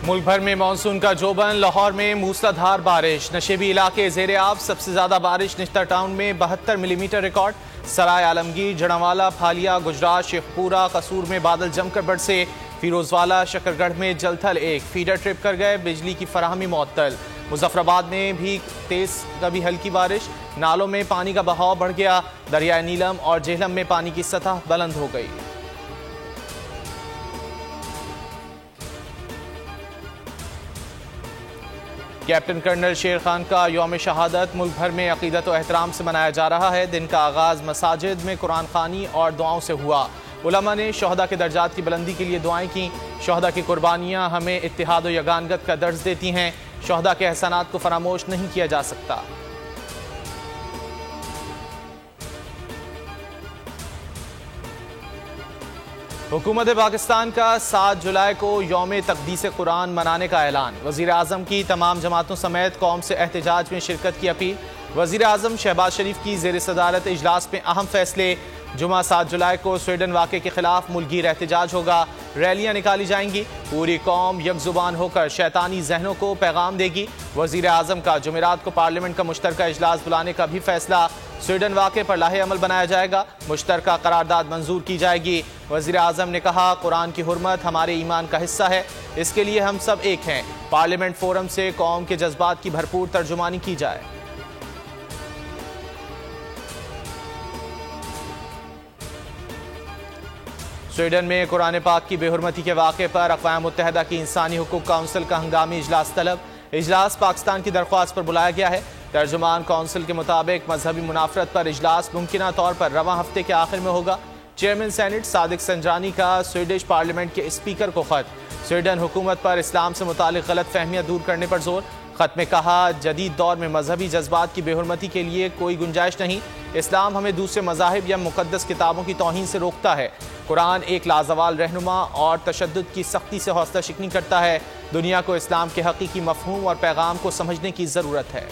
मुल्क भर में मानसून का जोबन। लाहौर में मूसलाधार बारिश, नशेबी इलाके ज़ेरे आब। सबसे ज्यादा बारिश निश्तर टाउन में 72 मिलीमीटर रिकॉर्ड। सराय आलमगीर, जड़ावाला, फालिया, गुजरात, शेखपुरा, कसूर में बादल जमकर बरसे। फिरोजवाला, शकरगढ़ में जलथल एक फीडर ट्रिप कर गए। बिजली की फराहमी मुअत्तल। मुजफ्फराबाद में भी तेज कभी हल्की बारिश। नालों में पानी का बहाव बढ़ गया। दरिया नीलम और जेहलम में पानी की सतह बुलंद हो गई। कैप्टन कर्नल शेर खान का यौम शहादत मुल्क भर में अकीदत और एहतराम से मनाया जा रहा है। दिन का आगाज मसाजिद में कुरान खानी और दुआओं से हुआ। उलमा ने शहदा के दर्जात की बुलंदी के लिए दुआएं की। शहदा की कुर्बानियां हमें इत्तिहाद और यगानगत का दर्ज देती हैं। शहदा के एहसानात को फरामोश नहीं किया जा सकता। हुकूमत पाकिस्तान का 7 जुलाई को यौम तक़दीस कुरान मनाने का ऐलान। वज़ीर आज़म की तमाम जमातों समेत कौम से एहतजाज में शिरकत की अपील। वज़ीर आज़म शहबाज शरीफ की ज़ेर सदारत इजलास में अहम फैसले। जुमा 7 जुलाई को स्वीडन वाक़े के खिलाफ मुल्कगीर एहतजाज होगा। रैलियां निकाली जाएंगी। पूरी कौम यकजुबान होकर शैतानी जहनों को पैगाम देगी। वज़ीर आज़म का जुमेरात को पार्लियामेंट का मुश्तरका इजलास बुलाने का भी फैसला। स्वीडन वाक़े पर लाहे अमल बनाया जाएगा। मुश्तरका करारदाद मंजूर की जाएगी। वज़ीर आज़म ने कहा, कुरान की हुर्मत हमारे ईमान का हिस्सा है, इसके लिए हम सब एक हैं। पार्लियामेंट फोरम से कौम के जज्बात की भरपूर तर्जुमानी की जाए। स्वीडन में कुरान पाक की बेहुरमती के वाक़े पर अक़वाम मुत्तहिदा की इंसानी हुकूक काउंसिल का हंगामी इजलास तलब। इजलास पाकिस्तान की दरख्वास्त पर बुलाया गया है। तर्जुमान काउंसिल के मुताबिक मजहबी मुनाफरत पर इजलास मुमकिना तौर पर रवां हफ्ते के आखिर में होगा। चेयरमैन सेनेट सादिक संजरानी का स्वीडिश पार्लियामेंट के स्पीकर को खत। स्वीडन हुकूमत पर इस्लाम से मुतालिक गलत फहमियाँ दूर करने पर जोर। खत में कहा, जदीद दौर में मजहबी जज्बात की बेहुरमती के लिए कोई गुंजाइश नहीं। इस्लाम हमें दूसरे मज़ाहिब या मुक़द्दस किताबों की तौहीन से रोकता है। कुरान एक लाजवाल रहनुमा और तशद्दुद की सख्ती से हौसला शिकनी करता है। दुनिया को इस्लाम के हकीकी मफ़हूम और पैगाम को समझने की ज़रूरत है।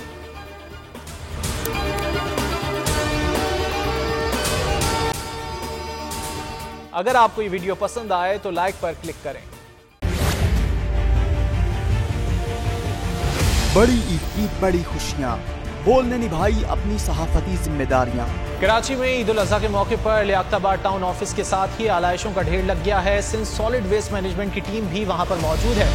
अगर आपको ये वीडियो पसंद आए तो लाइक पर क्लिक करें। बड़ी ईद की बड़ी खुशियां, बोलने निभाई अपनी सहाफती जिम्मेदारियां। कराची में ईद उल अज़हा के मौके पर लियाकताबाद टाउन ऑफिस के साथ ही आलाइशों का ढेर लग गया है। सिंध सॉलिड वेस्ट मैनेजमेंट की टीम भी वहां पर मौजूद है।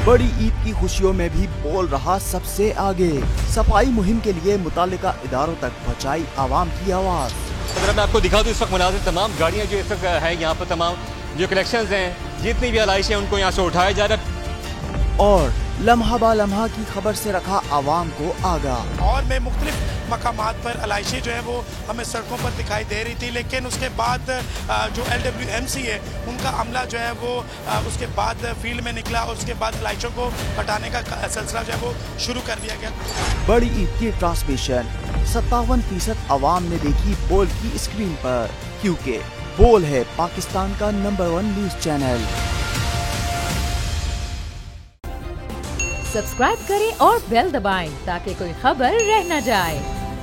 बड़ी ईद की खुशियों में भी बोल रहा सबसे आगे। सफाई मुहिम के लिए मुतालिका इदारों तक पहुंचाई आवाम की आवाज। अगर मैं आपको दिखा दूं इस वक्त मनाजिर, तमाम गाड़ियां जो इस वक्त है यहाँ पर, तमाम जो कलेक्शंस हैं, जितनी भी आलाइशें उनको यहाँ से उठाया जा रहा है। और लम्हा बा लम्हा की खबर से रखा आवाम को आगाह। और में मुख्तलिफ मकामात पर आलाइशें जो है वो हमें सड़कों पर दिखाई दे रही थी, लेकिन उसके बाद जो LWMC है उनका अमला जो है वो उसके बाद फील्ड में निकला और उसके बाद आलाइशों को हटाने का सिलसिला जो है वो शुरू कर दिया गया। बड़ी ईद की ट्रांसमिशन 57% आवाम ने देखी बोल की स्क्रीन पर, क्योंकि बोल है पाकिस्तान का नंबर 1 न्यूज चैनल। सब्सक्राइब करें और बेल दबाएं ताकि कोई खबर रह न जाए।